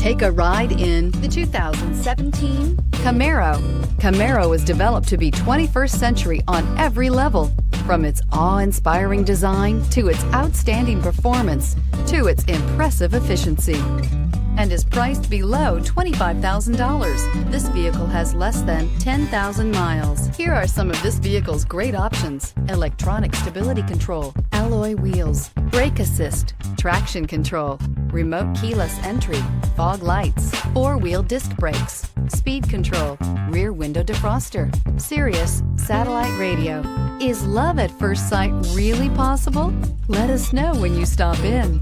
Take a ride in the 2017 Camaro. Camaro is developed to be 21st century on every level, from its awe-inspiring design to its outstanding performance to its impressive efficiency, and is priced below $25,000. This vehicle has less than 10,000 miles. Here are some of this vehicle's great options: electronic stability control, alloy wheels, brake assist, traction control, remote keyless entry, fog lights, four-wheel disc brakes, speed control, rear window defroster, Sirius satellite radio. Is love at first sight really possible? Let us know when you stop in.